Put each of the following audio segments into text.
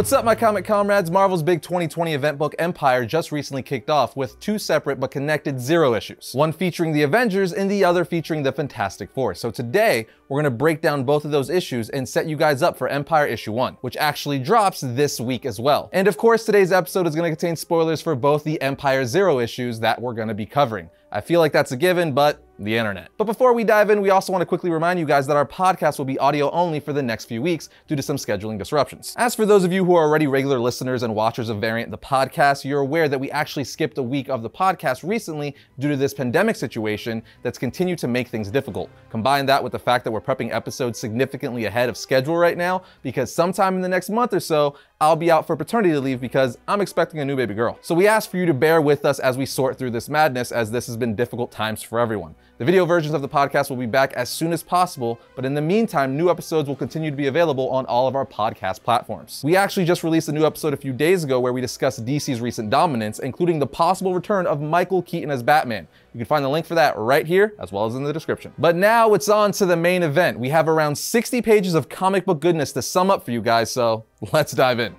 What's up, my comic comrades? Marvel's big 2020 event book Empyre just recently kicked off with two separate but connected Zero issues. One featuring the Avengers and the other featuring the Fantastic Four. So today, we're going to break down both of those issues and set you guys up for Empyre issue 1, which actually drops this week as well. And of course, today's episode is going to contain spoilers for both the Empyre Zero issues that we're going to be covering. I feel like that's a given, but the internet. But before we dive in, we also want to quickly remind you guys that our podcast will be audio only for the next few weeks due to some scheduling disruptions. As for those of you who are already regular listeners and watchers of Variant the podcast, you're aware that we actually skipped a week of the podcast recently due to this pandemic situation that's continued to make things difficult. Combine that with the fact that we're prepping episodes significantly ahead of schedule right now, because sometime in the next month or so, I'll be out for paternity leave because I'm expecting a new baby girl. So we ask for you to bear with us as we sort through this madness, as this has been difficult times for everyone. The video versions of the podcast will be back as soon as possible, but in the meantime, new episodes will continue to be available on all of our podcast platforms. We actually just released a new episode a few days ago where we discussed DC's recent dominance, including the possible return of Michael Keaton as Batman. You can find the link for that right here, as well as in the description. But now it's on to the main event. We have around 60 pages of comic book goodness to sum up for you guys, so let's dive in.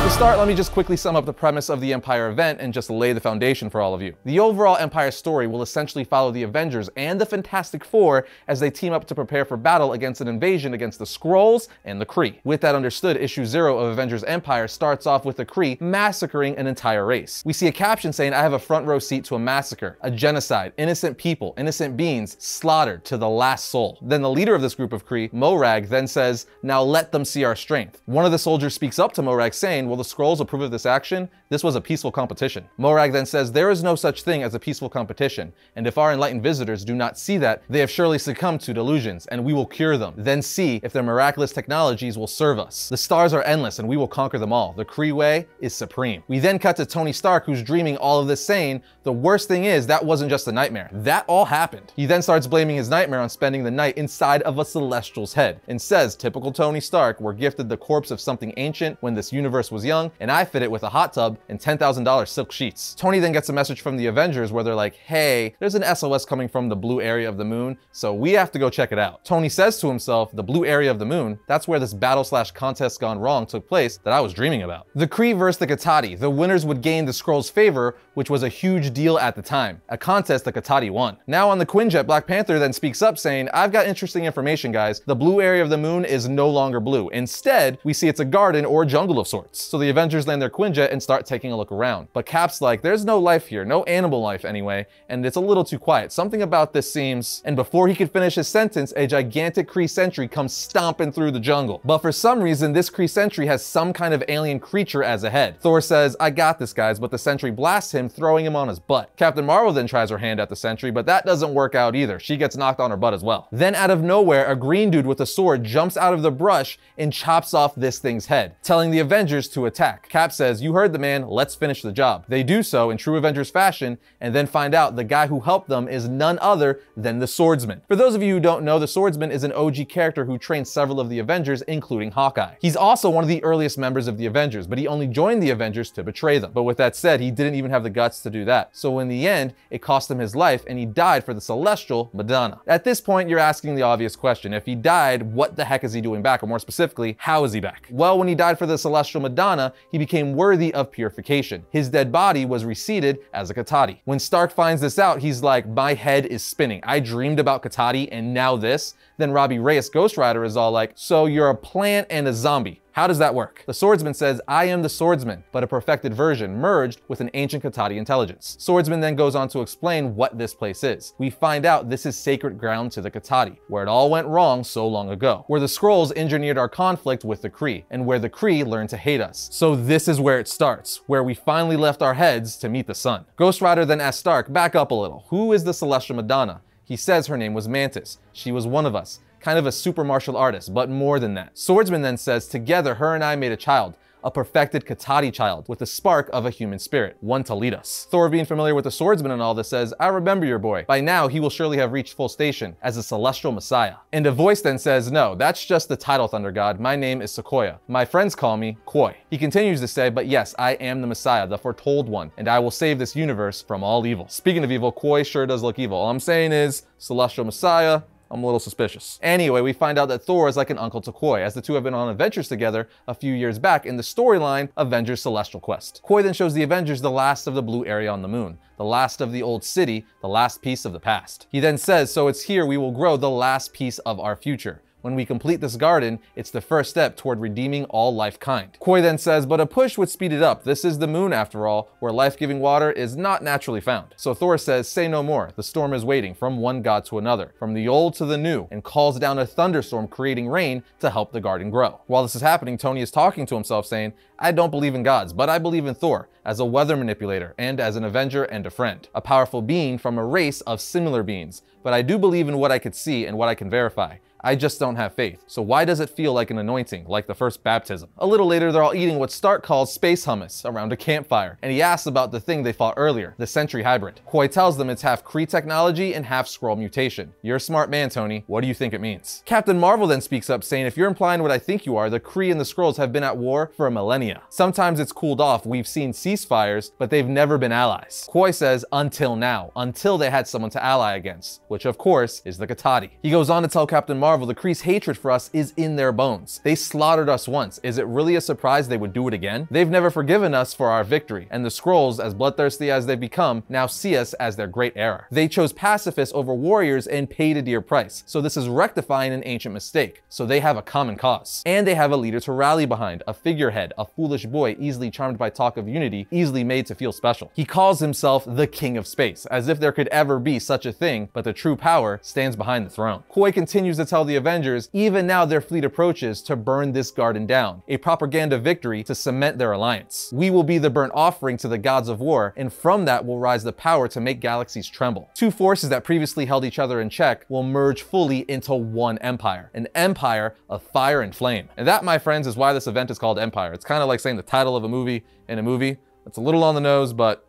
To start, let me just quickly sum up the premise of the Empyre event and just lay the foundation for all of you. The overall Empyre story will essentially follow the Avengers and the Fantastic Four as they team up to prepare for battle against an invasion against the Skrulls and the Kree. With that understood, issue 0 of Avengers Empyre starts off with the Kree massacring an entire race. We see a caption saying, "I have a front row seat to a massacre, a genocide, innocent people, innocent beings slaughtered to the last soul." Then the leader of this group of Kree, Morag, then says, "Now let them see our strength." One of the soldiers speaks up to Morag saying, "Will the Skrulls approve of this action? This was a peaceful competition." Morag then says, "There is no such thing as a peaceful competition, and if our enlightened visitors do not see that, they have surely succumbed to delusions, and we will cure them. Then see if their miraculous technologies will serve us. The stars are endless, and we will conquer them all. The Kree way is supreme." We then cut to Tony Stark, who's dreaming all of this, saying, "The worst thing is that wasn't just a nightmare. That all happened." He then starts blaming his nightmare on spending the night inside of a Celestial's head, and says, "Typical Tony Stark, we're gifted the corpse of something ancient when this universe was young, and I fit it with a hot tub and $10,000 silk sheets." Tony then gets a message from the Avengers where they're like, "Hey, there's an SOS coming from the blue area of the moon, so we have to go check it out." Tony says to himself, "The blue area of the moon? That's where this battle/contest gone wrong took place that I was dreaming about." The Kree versus the Katati. The winners would gain the Skrulls' favor, which was a huge deal at the time. A contest the Katati won. Now on the Quinjet, Black Panther then speaks up saying, "I've got interesting information, guys. The blue area of the moon is no longer blue. Instead, we see it's a garden or jungle of sorts." So the Avengers land their Quinjet and start taking a look around. But Cap's like, "There's no life here, no animal life anyway, and it's a little too quiet. Something about this seems..." And before he could finish his sentence, a gigantic Kree sentry comes stomping through the jungle. But for some reason, this Kree sentry has some kind of alien creature as a head. Thor says, "I got this, guys," but the sentry blasts him, throwing him on his butt. Captain Marvel then tries her hand at the sentry, but that doesn't work out either. She gets knocked on her butt as well. Then out of nowhere, a green dude with a sword jumps out of the brush and chops off this thing's head, telling the Avengers to attack. Cap says, "You heard the man, let's finish the job." They do so in true Avengers fashion, and then find out the guy who helped them is none other than the Swordsman. For those of you who don't know, the Swordsman is an OG character who trained several of the Avengers, including Hawkeye. He's also one of the earliest members of the Avengers, but he only joined the Avengers to betray them. But with that said, he didn't even have the guts to do that. So in the end, it cost him his life, and he died for the celestial Madonna. At this point, you're asking the obvious question. If he died, what the heck is he doing back? Or more specifically, how is he back? Well, when he died for the celestial Madonna, he became worthy of purification. His dead body was reseated as a Katati. When Stark finds this out, he's like, "My head is spinning. I dreamed about Katati and now this." Then Robbie Reyes, Ghost Rider, is all like, "So you're a plant and a zombie. How does that work?" The Swordsman says, "I am the Swordsman, but a perfected version merged with an ancient Katati intelligence." Swordsman then goes on to explain what this place is. We find out this is sacred ground to the Katati, where it all went wrong so long ago, where the Skrulls engineered our conflict with the Kree, and where the Kree learned to hate us. So this is where it starts, where we finally left our heads to meet the sun. Ghost Rider then asks Stark, "Back up a little. Who is the celestial Madonna?" He says her name was Mantis. She was one of us. Kind of a super martial artist, but more than that. Swordsman then says, "Together, her and I made a child. A perfected Katati child with the spark of a human spirit, one to lead us." Thor, being familiar with the Swordsman and all this, says, "I remember your boy. By now, he will surely have reached full station as a celestial messiah." And a voice then says, "No, that's just the title, Thunder God. My name is Sequoia. My friends call me Koi." He continues to say, "But yes, I am the messiah, the foretold one, and I will save this universe from all evil." Speaking of evil, Koi sure does look evil. All I'm saying is, celestial messiah, I'm a little suspicious. Anyway, we find out that Thor is like an uncle to Koi, as the two have been on adventures together a few years back in the storyline Avengers Celestial Quest. Koi then shows the Avengers the last of the blue area on the moon, the last of the old city, the last piece of the past. He then says, so it's here we will grow the last piece of our future. When we complete this garden, it's the first step toward redeeming all life kind. Koi then says, but a push would speed it up. This is the moon after all, where life-giving water is not naturally found. So Thor says, say no more. The storm is waiting from one god to another, from the old to the new, and calls down a thunderstorm creating rain to help the garden grow. While this is happening, Tony is talking to himself saying, I don't believe in gods, but I believe in Thor as a weather manipulator and as an avenger and a friend, a powerful being from a race of similar beings. But I do believe in what I could see and what I can verify. I just don't have faith. So why does it feel like an anointing, like the first baptism? A little later, they're all eating what Stark calls space hummus around a campfire, and he asks about the thing they fought earlier, the Sentry Hybrid. Koi tells them it's half Kree technology and half Skrull mutation. You're a smart man, Tony. What do you think it means? Captain Marvel then speaks up saying, if you're implying what I think you are, the Kree and the Skrulls have been at war for a millennia. Sometimes it's cooled off, we've seen ceasefires, but they've never been allies. Koi says, until now, until they had someone to ally against, which of course is the Katati. He goes on to tell Captain Marvel the Kree's hatred for us is in their bones. They slaughtered us once. Is it really a surprise they would do it again? They've never forgiven us for our victory, and the Skrulls, as bloodthirsty as they've become, now see us as their great error. They chose pacifists over warriors and paid a dear price. So this is rectifying an ancient mistake. So they have a common cause. And they have a leader to rally behind, a figurehead, a foolish boy easily charmed by talk of unity, easily made to feel special. He calls himself the King of Space, as if there could ever be such a thing, but the true power stands behind the throne. Koi continues to tell the Avengers, even now their fleet approaches to burn this garden down, a propaganda victory to cement their alliance. We will be the burnt offering to the gods of war, and from that will rise the power to make galaxies tremble. Two forces that previously held each other in check will merge fully into one empire, an empire of fire and flame. And that, my friends, is why this event is called Empire. It's kind of like saying the title of a movie in a movie. It's a little on the nose, but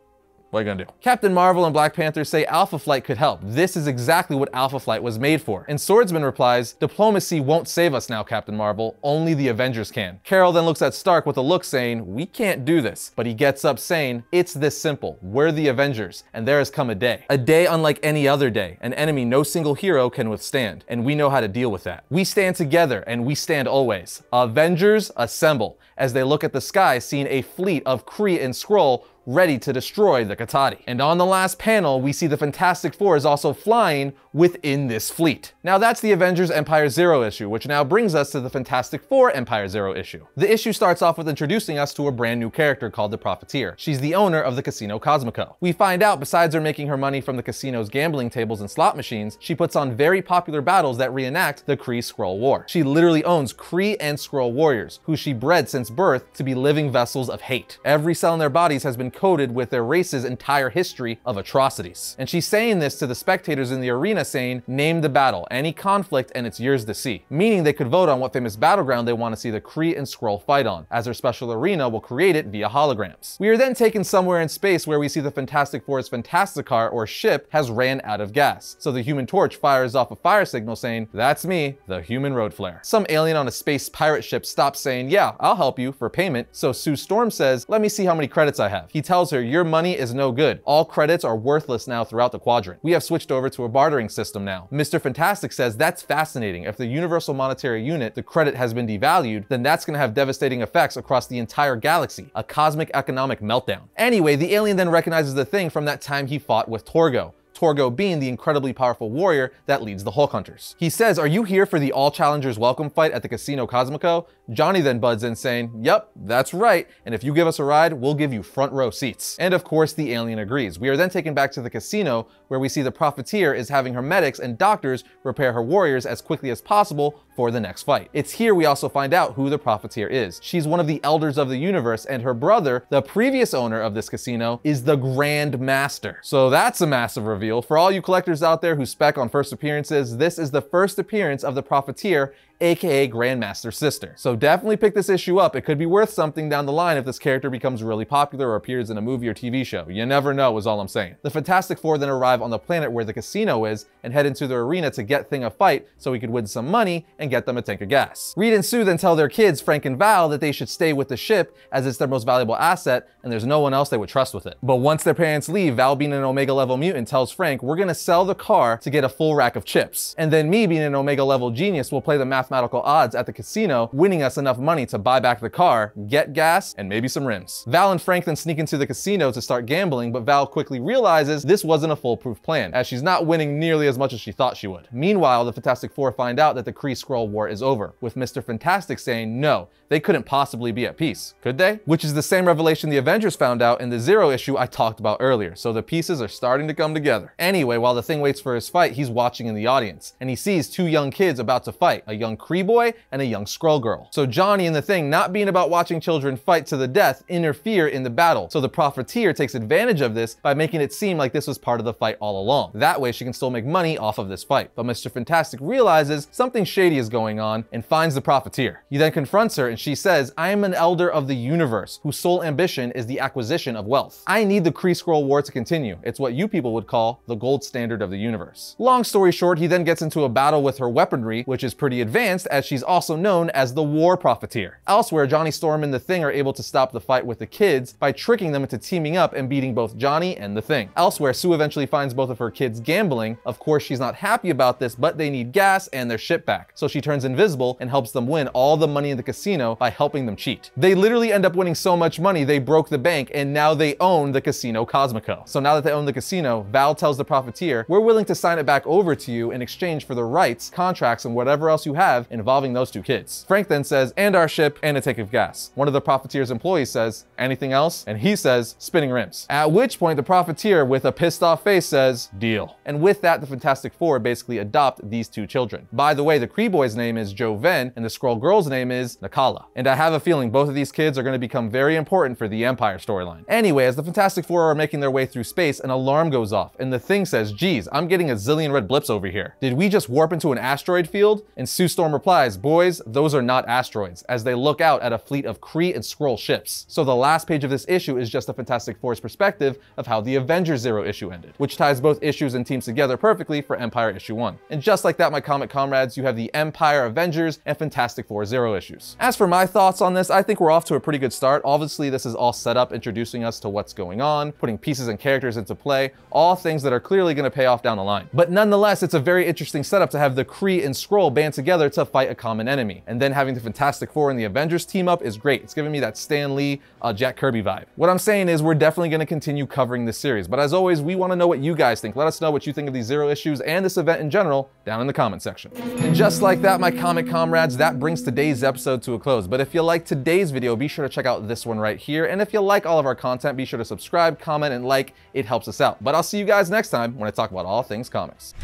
what are you gonna do? Captain Marvel and Black Panther say Alpha Flight could help. This is exactly what Alpha Flight was made for. And Swordsman replies, diplomacy won't save us now, Captain Marvel. Only the Avengers can. Carol then looks at Stark with a look saying, we can't do this. But he gets up saying, it's this simple. We're the Avengers, and there has come a day. A day unlike any other day. An enemy no single hero can withstand. And we know how to deal with that. We stand together, and we stand always. Avengers assemble. As they look at the sky, seeing a fleet of Kree and Skrull ready to destroy the Katati. And on the last panel, we see the Fantastic Four is also flying within this fleet. Now that's the Avengers Empyre Zero issue, which now brings us to the Fantastic Four Empyre Zero issue. The issue starts off with introducing us to a brand new character called the Profiteer. She's the owner of the Casino Cosmico. We find out besides her making her money from the casino's gambling tables and slot machines, she puts on very popular battles that reenact the Kree-Skrull War. She literally owns Kree and Skrull warriors, who she bred since birth to be living vessels of hate. Every cell in their bodies has been coded with their race's entire history of atrocities. And she's saying this to the spectators in the arena saying, name the battle, any conflict, and it's yours to see. Meaning they could vote on what famous battleground they want to see the Kree and Skrull fight on, as their special arena will create it via holograms. We are then taken somewhere in space where we see the Fantastic Four's Fantasticar, or ship, has ran out of gas. So the Human Torch fires off a fire signal saying, that's me, the Human Road Flare. Some alien on a space pirate ship stops saying, yeah, I'll help you for payment. So Sue Storm says, let me see how many credits I have. He tells her, your money is no good. All credits are worthless now throughout the quadrant. We have switched over to a bartering system now. Mr. Fantastic says, that's fascinating. If the Universal Monetary Unit, the credit, has been devalued, then that's going to have devastating effects across the entire galaxy. A cosmic economic meltdown. Anyway, the alien then recognizes the thing from that time he fought with Torgo. Torgo being the incredibly powerful warrior that leads the Hulk Hunters. He says, are you here for the all challengers welcome fight at the Casino Cosmico? Johnny then buds in saying, yep, that's right, and if you give us a ride, we'll give you front row seats. And of course, the alien agrees. We are then taken back to the casino where we see the Profiteer is having her medics and doctors repair her warriors as quickly as possible for the next fight. It's here we also find out who the Profiteer is. She's one of the elders of the universe, and her brother, the previous owner of this casino, is the Grand Master. So that's a massive reveal. For all you collectors out there who spec on first appearances, this is the first appearance of the Profiteer aka Grandmaster's sister. So definitely pick this issue up. It could be worth something down the line if this character becomes really popular or appears in a movie or TV show. You never know is all I'm saying. The Fantastic Four then arrive on the planet where the casino is and head into the arena to get Thing a fight so he could win some money and get them a tank of gas. Reed and Sue then tell their kids, Frank and Val, that they should stay with the ship as it's their most valuable asset and there's no one else they would trust with it. But once their parents leave, Val, being an Omega level mutant, tells Frank, we're gonna sell the car to get a full rack of chips. And then me, being an Omega level genius, will play the mathematical odds at the casino, winning us enough money to buy back the car, get gas, and maybe some rims. Val and Frank then sneak into the casino to start gambling, but Val quickly realizes this wasn't a foolproof plan, as she's not winning nearly as much as she thought she would. Meanwhile, the Fantastic Four find out that the Kree-Skrull war is over, with Mr. Fantastic saying no, they couldn't possibly be at peace, could they? Which is the same revelation the Avengers found out in the Zero issue I talked about earlier, so the pieces are starting to come together. Anyway, while the Thing waits for his fight, he's watching in the audience, and he sees two young kids about to fight, a young Kree boy and a young Skrull girl. So Johnny and the Thing, not being about watching children fight to the death, interfere in the battle. So the Profiteer takes advantage of this by making it seem like this was part of the fight all along. That way she can still make money off of this fight. But Mr. Fantastic realizes something shady is going on and finds the Profiteer. He then confronts her and she says, I am an elder of the universe whose sole ambition is the acquisition of wealth. I need the Kree-Skrull war to continue. It's what you people would call the gold standard of the universe. Long story short, he then gets into a battle with her weaponry, which is pretty advanced as she's also known as the War Profiteer. Elsewhere, Johnny Storm and the Thing are able to stop the fight with the kids by tricking them into teaming up and beating both Johnny and the Thing. Elsewhere, Sue eventually finds both of her kids gambling. Of course, she's not happy about this, but they need gas and their ship back. So she turns invisible and helps them win all the money in the casino by helping them cheat. They literally end up winning so much money, they broke the bank and now they own the Casino Cosmico. So now that they own the casino, Val tells the Profiteer, we're willing to sign it back over to you in exchange for the rights, contracts, and whatever else you have involving those two kids. Frank then says, and our ship and a tank of gas. One of the Profiteer's employees says, anything else? And he says, spinning rims. At which point the Profiteer, with a pissed off face, says, deal. And with that, the Fantastic Four basically adopt these two children. By the way, the Kree boy's name is Joven and the Skrull girl's name is Nakala. And I have a feeling both of these kids are going to become very important for the Empyre storyline. Anyway, as the Fantastic Four are making their way through space, an alarm goes off and the Thing says, geez, I'm getting a zillion red blips over here. Did we just warp into an asteroid field? And Sue Storm replies, boys, those are not asteroids, as they look out at a fleet of Kree and Skrull ships. So the last page of this issue is just the Fantastic Four's perspective of how the Avengers Zero issue ended, which ties both issues and teams together perfectly for Empyre issue 1. And just like that, my comic comrades, you have the Empyre, Avengers, and Fantastic Four Zero issues. As for my thoughts on this, I think we're off to a pretty good start. Obviously, this is all set up, introducing us to what's going on, putting pieces and characters into play, all things that are clearly going to pay off down the line. But nonetheless, it's a very interesting setup to have the Kree and Skrull band together to fight a common enemy. And then having the Fantastic Four and the Avengers team up is great. It's giving me that Stan Lee, Jack Kirby vibe. What I'm saying is we're definitely going to continue covering this series. But as always, we want to know what you guys think. Let us know what you think of these Zero issues and this event in general down in the comment section. And just like that, my comic comrades, that brings today's episode to a close. But if you like today's video, be sure to check out this one right here. And if you like all of our content, be sure to subscribe, comment, and like. It helps us out. But I'll see you guys next time when I talk about all things comics.